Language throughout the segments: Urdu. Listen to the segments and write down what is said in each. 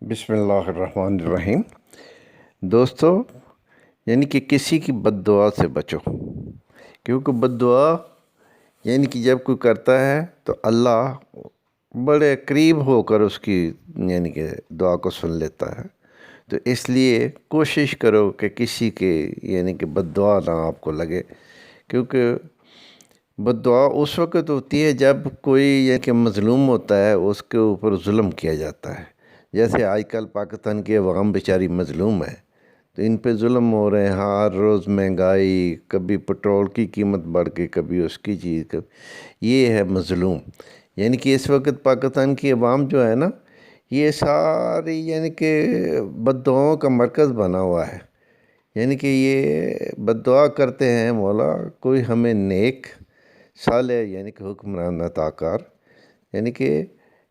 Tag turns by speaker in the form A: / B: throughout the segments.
A: بسم اللہ الرحمن الرحیم۔ دوستو، یعنی کہ کسی کی بد دعا سے بچو، کیونکہ بد دعا یعنی کہ جب کوئی کرتا ہے تو اللہ بڑے قریب ہو کر اس کی یعنی کہ دعا کو سن لیتا ہے۔ تو اس لیے کوشش کرو کہ کسی کے یعنی کہ بد دعا نہ آپ کو لگے، کیونکہ بد دعا اس وقت ہوتی ہے جب کوئی یعنی کہ مظلوم ہوتا ہے، اس کے اوپر ظلم کیا جاتا ہے۔ جیسے آج کل پاکستان کی عوام بیچاری مظلوم ہے، تو ان پہ ظلم ہو رہے ہیں۔ ہر روز مہنگائی، کبھی پٹرول کی قیمت بڑھ گئی، کبھی اس کی چیز، یہ ہے مظلوم۔ یعنی کہ اس وقت پاکستان کی عوام جو ہے نا، یہ ساری یعنی کہ بد دعاؤں کا مرکز بنا ہوا ہے۔ یعنی کہ یہ بد دعا کرتے ہیں، مولا کوئی ہمیں نیک صالح یعنی کہ حکمران عطا کر، یعنی کہ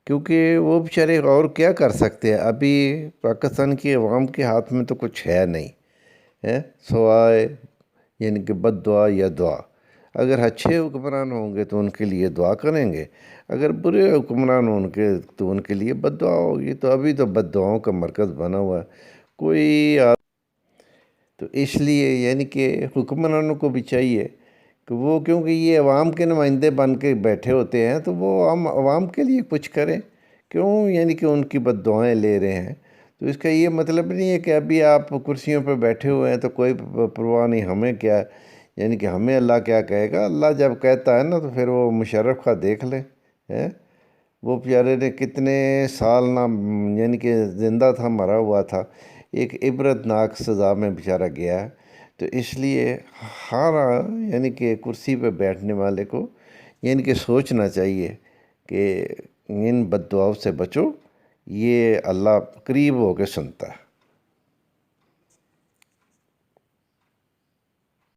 A: کیونکہ وہ بیچارے اور کیا کر سکتے ہیں۔ ابھی پاکستان کی عوام کے ہاتھ میں تو کچھ ہے نہیں ہے سوائے یعنی کہ بد دعا یا دعا۔ اگر اچھے حکمران ہوں گے تو ان کے لیے دعا کریں گے، اگر برے حکمران ہوں گے تو ان کے لیے بد دعا ہوگی۔ تو ابھی تو بد دعاؤں کا مرکز بنا ہوا ہے کوئی تو اس لیے یعنی کہ حکمرانوں کو بھی چاہیے کہ وہ، کیونکہ یہ عوام کے نمائندے بن کے بیٹھے ہوتے ہیں، تو وہ عوام کے لیے کچھ کریں۔ کیوں یعنی کہ ان کی بد دعائیں لے رہے ہیں؟ تو اس کا یہ مطلب نہیں ہے کہ ابھی آپ کرسیوں پہ بیٹھے ہوئے ہیں تو کوئی پرواہ نہیں، ہمیں کیا یعنی کہ ہمیں اللہ کیا کہے گا۔ اللہ جب کہتا ہے نا تو پھر وہ مشرف کا دیکھ لیں، وہ پیارے نے کتنے سال نہ یعنی کہ زندہ تھا، مرا ہوا تھا، ایک عبرت ناک سزا میں بیچارہ گیا ہے۔ تو اس لیے ہر یعنی کہ کرسی پہ بیٹھنے والے کو یعنی کہ سوچنا چاہیے کہ ان بد دعاؤں سے بچو، یہ اللہ قریب ہو کے سنتا ہے۔